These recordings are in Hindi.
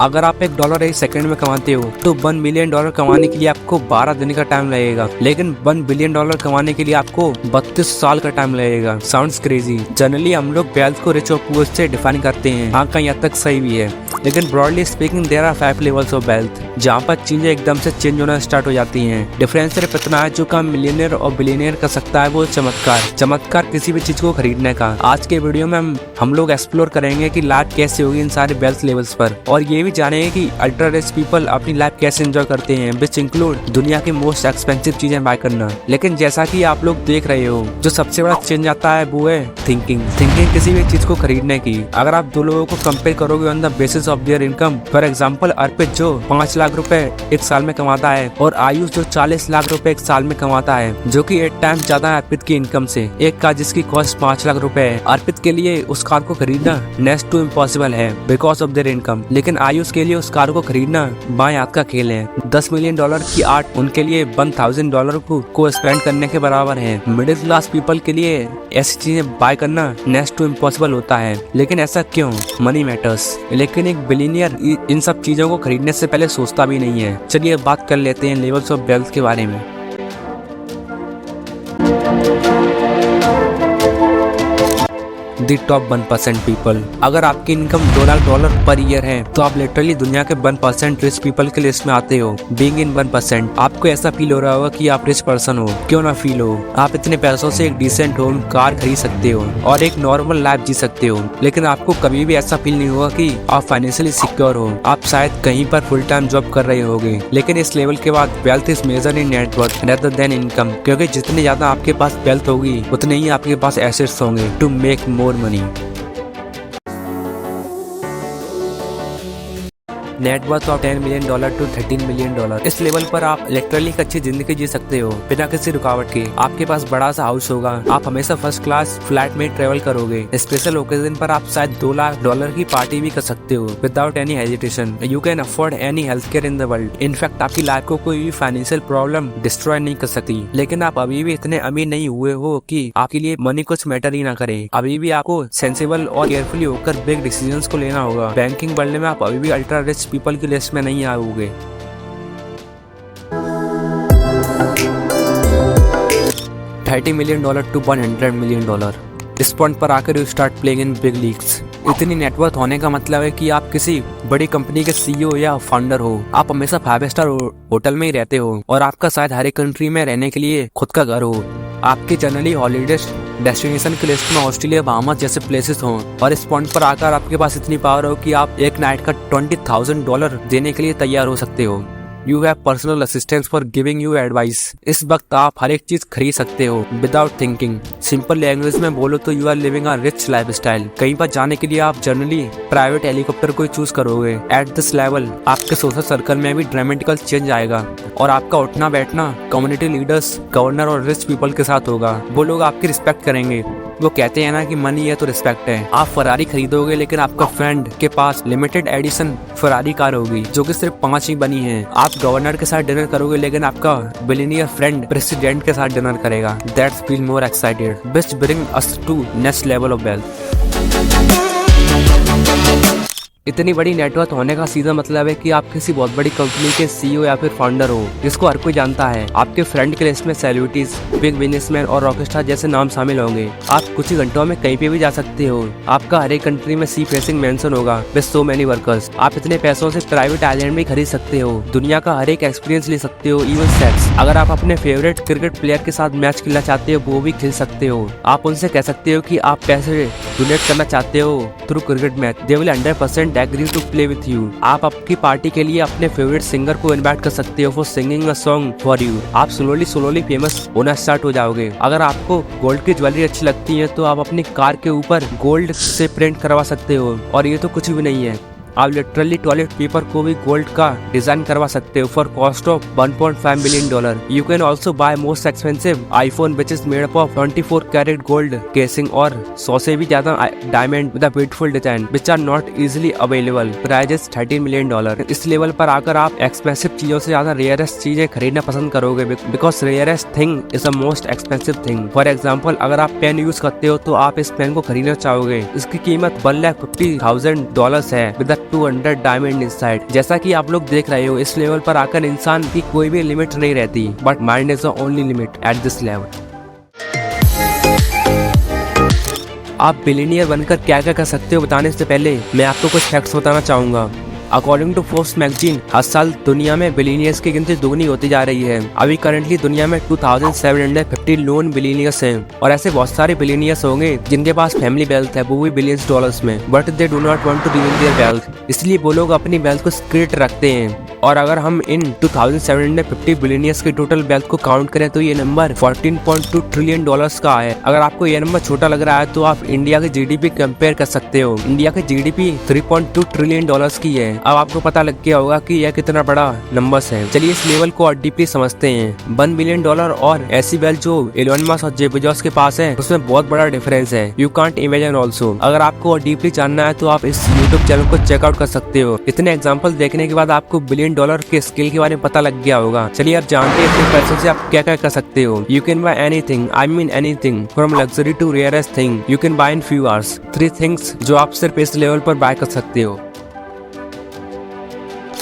अगर आप $1 एक सेकंड में कमाते हो तो $1 मिलियन कमाने के लिए आपको 12 दिन का टाइम लगेगा, लेकिन $1 बिलियन कमाने के लिए आपको 32 साल का टाइम लगेगा। Sounds crazy. जनरली हम लोग वेल्थ को रिच और पुअर से डिफाइन करते हैं। हाँ, कहीं हद तक सही भी है, लेकिन broadly speaking there are 5 levels of wealth, जहाँ पर चीजें एकदम से चेंज होना स्टार्ट हो जाती हैं। डिफरेंस सिर्फ इतना है, जो काम मिलियनियर और बिलियनियर कर सकता है वो चमत्कार किसी भी चीज को खरीदने का। आज के वीडियो में हम लोग एक्सप्लोर करेंगे कि लाइफ कैसे होगी इन सारे वेल्थ लेवल्स पर, और ये भी जानेंगे कि अल्ट्रा रिच पीपल अपनी लाइफ कैसे एंजॉय करते हैं, विच इंक्लूड दुनिया की मोस्ट एक्सपेंसिव चीजें बाय करना। लेकिन जैसा कि आप लोग देख रहे हो, जो सबसे बड़ा चेंज आता है वो है थिंकिंग किसी भी चीज को खरीदने की। अगर आप दो लोगों को कंपेयर करोगे on the basis of their income, for example Arpit जो 5 लाख रुपए एक साल में कमाता है और आयुष जो 40 लाख रुपए एक साल में कमाता है, जो कि 8 टाइम्स ज्यादा है अर्पित की इनकम से। एक कार जिसकी कॉस्ट 5 लाख रुपए है, अर्पित के लिए उस कार को खरीदना नेक्स्ट टू इम्पॉसिबल है बिकॉज ऑफ देयर इनकम, लेकिन आयुष के लिए उस कार को खरीदना बाएं हाथ का खेल है। $10 मिलियन की आर्ट उनके लिए $1,000 को स्पेंड करने के बराबर है। मिडिल क्लास पीपल के लिए ऐसी चीजें बाय करना नेक्स्ट टू इम्पॉसिबल होता है, लेकिन ऐसा क्यों? Money matters. लेकिन एक बिलियनियर इन सब चीजों को खरीदने से पहले सोचता भी नहीं है। चलिए बात कर लेते हैं लेवल्स ऑफ वेल्थ के बारे में। दी टॉप 1% पीपल। अगर आपकी इनकम $2 लाख पर ईयर है तो आप लिटरली दुनिया के 1% रिच पीपल के लिस्ट में आते हो। बीइंग इन 1%, आपको ऐसा फील हो रहा होगा कि आप रिच पर्सन हो। क्यों ना फील हो, आप इतने पैसों से एक डिसेंट होम, कार खरीद सकते हो और एक नॉर्मल लाइफ जी सकते हो, लेकिन आपको कभी भी ऐसा फील नहीं होगा कि आप फाइनेंशियली सिक्योर हो। आप शायद कहीं पर फुल टाइम जॉब कर रहे होगे, लेकिन इस लेवल के बाद wealth is measure in net worth rather than income, क्योंकि जितने ज्यादा आपके पास वेल्थ होगी उतने ही आपके पास एसेट्स होंगे to make more money. Net worth of $10 million to $13 million. इस लेवल पर आप लिटरली एक अच्छी जिंदगी जी सकते हो बिना किसी रुकावट के। आपके पास बड़ा सा हाउस होगा, आप हमेशा फर्स्ट क्लास फ्लाइट में ट्रेवल करोगे। स्पेशल ओकेजन पर आप शायद $2 लाख की पार्टी भी कर सकते हो without any hesitation. You can afford any health care in the world. In fact आपकी लाइफ को कोई भी फाइनेंशियल प्रॉब्लम डिस्ट्रॉय नहीं कर सकती। लेकिन आप अभी भी इतने अमीर नहीं हुए हो कि आपके लिए मनी कुछ मैटर ही ना करे। अभी भी आपको सेंसिबल और केयरफुली होकर बिग डिसीजंस को लेना होगा। बैंकिंग वर्ल्ड में आप अभी भी अल्ट्रा रिच पीपल की लिस्ट में नहीं आओगे। $30 मिलियन टू $100 मिलियन। इस पॉइंट पर आकर you start playing in big leagues. इतनी नेटवर्थ होने का मतलब है कि आप किसी बड़ी कंपनी के सीईओ या फाउंडर हो। आप हमेशा 5 स्टार होटल में ही रहते हो और आपका शायद हर एक कंट्री में रहने के लिए खुद का घर हो। आपके जनरली हॉलीडे डेस्टिनेशन की लिस्ट में ऑस्ट्रेलिया, बहामास जैसे प्लेसेस हों, और इस पॉइंट पर आकर आपके पास इतनी पावर हो कि आप एक नाइट का $20,000 देने के लिए तैयार हो सकते हो। You have personal assistant for giving you advice. इस वक्त आप हर एक चीज खरीद सकते हो विदाउट थिंकिंग। सिंपल लैंग्वेज में बोलो तो you are living a rich life style. कहीं पर जाने के लिए आप जनरली प्राइवेट हेलीकॉप्टर को चूज करोगे। एट दिस लेवल आपके सोशल सर्कल में भी ड्रामेटिकल चेंज आएगा और आपका उठना बैठना कम्युनिटी लीडर्स, गवर्नर और रिच पीपल के साथ होगा। वो लोग आपकी रिस्पेक्ट करेंगे। वो कहते हैं ना कि मनी है तो रिस्पेक्ट है। आप फरारी खरीदोगे, लेकिन आपका फ्रेंड के पास लिमिटेड एडिशन फरारी कार होगी जो कि सिर्फ 5 ही बनी है। आप गवर्नर के साथ डिनर करोगे, लेकिन आपका बिलियनियर फ्रेंड प्रेसिडेंट के साथ डिनर करेगा। That's feel more excited, which bring us to next level of wealth. इतनी बड़ी नेटवर्थ होने का सीधा मतलब है कि आप किसी बहुत बड़ी कंपनी के सीईओ या फिर फाउंडर हो, जिसको हर कोई जानता है। आपके फ्रेंड के लिस्ट में सेलिब्रिटीज, बिग बिजनेसमैन और रॉकस्टार जैसे नाम शामिल होंगे। आप कुछ ही घंटों में कहीं पे भी जा सकते हो। आपका हर एक कंट्री में सी फेसिंग मेंशन होगा विद सो मेनी वर्कर्स। आप इतने पैसों से प्राइवेट आइलैंड भी खरीद सकते हो। दुनिया का हर एक एक्सपीरियंस ले सकते हो, इवन सेक्स। अगर आप अपने फेवरेट क्रिकेट प्लेयर के साथ मैच खेलना चाहते हो, वो भी खेल सकते हो। आप उनसे कह सकते हो कि आप पैसे डोनेट करना चाहते हो through cricket match. They will 100% agree to play with you. आप आपकी पार्टी के लिए अपने फेवरेट सिंगर को इनवाइट कर सकते हो for singing a song for you. आप स्लोली फेमस होना स्टार्ट हो जाओगे। अगर आपको गोल्ड की ज्वेलरी अच्छी लगती है तो आप अपनी कार के ऊपर गोल्ड से प्रिंट करवा सकते हो। और ये तो कुछ भी नहीं है, आप लिटरली टॉयलेट पेपर को भी गोल्ड का डिजाइन करवा सकते हो for cost of $1.5 million. You can also buy most expensive iPhone which is made up of 24 carat gold casing और 100 से भी ज्यादा diamond with a beautiful design which are not easily available. Price is $13 million. इस लेवल पर आकर आप एक्सपेंसिव चीजों से ज्यादा रेयरेस्ट चीजें खरीदना पसंद करोगे because rarest thing is a most expensive thing. For example, अगर आप पेन यूज करते हो तो आप इस पेन को खरीदना चाहोगे। इसकी कीमत $1,50,000 है विद 200 डायमंड इनसाइड। जैसा कि आप लोग देख रहे हो, इस लेवल पर आकर इंसान की कोई भी लिमिट नहीं रहती, but mind is the only limit at this level. आप बिलियनियर बनकर क्या क्या कर सकते हो बताने से पहले मैं आपको कुछ फैक्ट्स बताना चाहूंगा। अकॉर्डिंग टू फोर्ब्स मैगजीन, हर साल दुनिया में बिलियनियर्स की गिनती दोगुनी होती जा रही है। अभी करंटली दुनिया में 2750 लोन बिलियनियर्स हैं, और ऐसे बहुत सारे बिलियनियर्स होंगे जिनके पास फैमिली वेल्थ है, वो भी बिलियंस डॉलर्स में, but they do not want to reveal their wealth. इसलिए वो लोग अपनी वेल्थ को सीक्रेट रखते हैं। और अगर हम इन 2750 बिलियनियर्स की टोटल वेल्थ को काउंट करें तो ये नंबर 14.2 ट्रिलियन डॉलर्स का है। अगर आपको ये नंबर छोटा लग रहा है तो आप इंडिया के जीडीपी कंपेयर कर सकते हो। इंडिया की जीडीपी 3.2 ट्रिलियन डॉलर्स की है। अब आपको पता लग गया होगा कि यह कितना बड़ा नंबर्स है। चलिए इस लेवल को और डीपली समझते हैं। $1 बिलियन और ऐसी वेल्थ जो एलोन मस्क और जेफ बेजोस के पास है, उसमें बहुत बड़ा डिफरेंस है। You can't imagine also. अगर आपको और डीपली जानना है तो आप इस यूट्यूब चैनल को चेकआउट कर सकते हो। इतने एग्जाम्पल देखने के बाद आपको $1 बिलियन के स्किल के बारे में पता लग गया होगा। चलिए आप जानते हैं इतने पैसों से आप क्या क्या कर सकते हो। You can buy anything, I mean anything, from luxury to rarest thing you can buy in few hours. 3 things जो आप सिर्फ इस लेवल पर बाय कर सकते हो।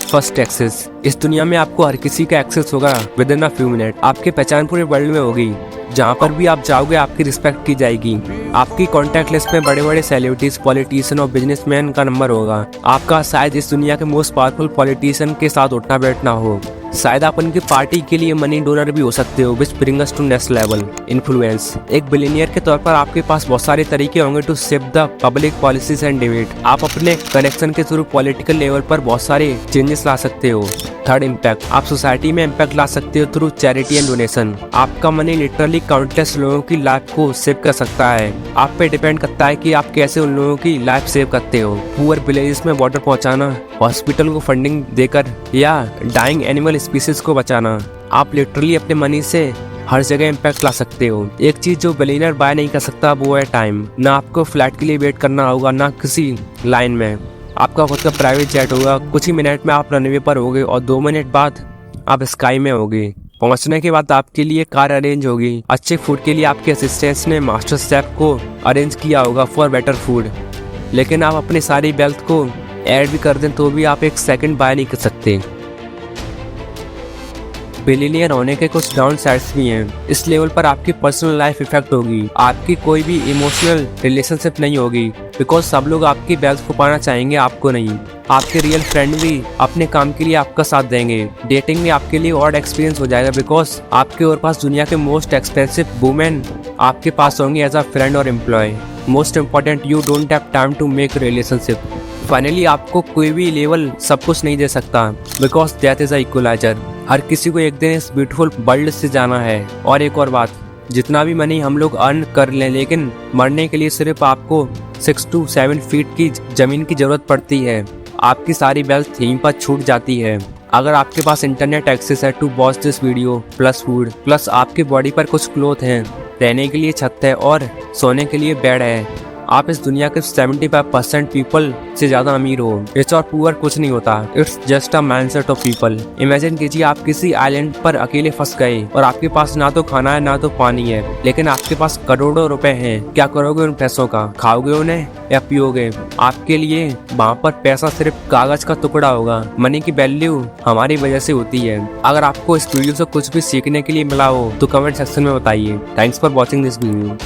First, access. इस दुनिया में आपको हर किसी का एक्सेस होगा within a few minute. आपकी पहचान पूरे वर्ल्ड में होगी। जहाँ पर भी आप जाओगे आपकी रिस्पेक्ट की जाएगी। आपकी कॉन्टैक्ट लिस्ट में बड़े बड़े सेलिब्रिटीज, पॉलिटिशियन और बिजनेसमैन का नंबर होगा। आपका शायद इस दुनिया के मोस्ट पावरफुल पॉलिटिशियन के साथ उठना बैठना हो। शायद आप उनकी पार्टी के लिए मनी डोनर भी हो सकते हो, which bring us to next level, influence. एक बिलियनियर के तौर पर आपके पास बहुत सारे तरीके होंगे to shape the public policies and debate. आप अपने कनेक्शन के थ्रू पॉलिटिकल लेवल पर बहुत सारे चेंजेस ला सकते हो। Third, impact. आप सोसाइटी में इम्पैक्ट ला सकते हो थ्रू चैरिटी एंड डोनेशन। आपका मनी लिटरली काउंटलेस लोगों की लाइफ को सेव कर सकता है। आप पे डिपेंड करता है कि आप कैसे उन लोगों की लाइफ सेव करते हो। पुअर विलेजेस में वाटर पहुंचाना, हॉस्पिटल को फंडिंग देकर, या डाइंग एनिमल स्पीसीज को बचाना। आप लिटरली अपने मनी से हर जगह इम्पैक्ट ला सकते हो। एक चीज जो बिलियनर बाय नहीं कर सकता वो है टाइम। ना आपको फ्लाइट के लिए वेट करना होगा, ना किसी लाइन में। आपका खुद का प्राइवेट जेट होगा। कुछ ही मिनट में आप रनवे पर होगे और 2 मिनट बाद आप स्काई में होगे। पहुंचने के बाद आपके लिए कार अरेंज होगी। अच्छे फूड के लिए आपके असिस्टेंट्स ने मास्टर शेफ को अरेंज किया होगा फॉर बेटर फूड। लेकिन आप अपनी सारी वेल्थ को ऐड भी कर दें तो भी आप एक सेकंड बाय नहीं कर सकते। बिलियनियर होने के कुछ डाउन साइड्स भी हैं। इस लेवल पर आपकी पर्सनल लाइफ इफेक्ट होगी। आपकी कोई भी इमोशनल रिलेशनशिप नहीं होगी, बिकॉज सब लोग आपकी वेल्थ को पाना चाहेंगे, आपको नहीं। आपके रियल फ्रेंड भी अपने काम के लिए आपका साथ देंगे। डेटिंग में आपके लिए ऑड एक्सपीरियंस हो जाएगा, बिकॉज आपके और पास दुनिया के मोस्ट एक्सपेंसिव वुमेन आपके पास होंगे एज अ फ्रेंड और employ. Most important, you don't have time to make relationship. Finally, आपको कोई भी लेवल सब कुछ नहीं दे सकता, because that is a equaliser. हर किसी को एक दिन इस ब्यूटीफुल वर्ल्ड से जाना है। और एक और बात, जितना भी मनी हम लोग अर्न कर लें, लेकिन मरने के लिए सिर्फ आपको 6 to 7 फीट की जमीन की जरूरत पड़ती है। आपकी सारी वेल्थ यहीं पर छूट जाती है। अगर आपके पास इंटरनेट एक्सेस है to watch this video, plus food, plus आपकी बॉडी पर कुछ क्लोथ हैं, रहने के लिए छत है और सोने के लिए बेड है, आप इस दुनिया के 75% पीपल से ज्यादा अमीर हो। रिच और पुअर कुछ नहीं होता, it's just a mindset of people. Imagine कीजिए आप किसी आइलैंड पर अकेले फंस गए और आपके पास ना तो खाना है ना तो पानी है, लेकिन आपके पास करोड़ों रुपए हैं। क्या करोगे उन पैसों का? खाओगे उन्हें या पियोगे? आपके लिए वहाँ पर पैसा सिर्फ कागज का टुकड़ा होगा। मनी की वैल्यू हमारी वजह से होती है। अगर आपको इस वीडियो से कुछ भी सीखने के लिए मिला हो तो कमेंट सेक्शन में बताइए। Thanks for watching this video.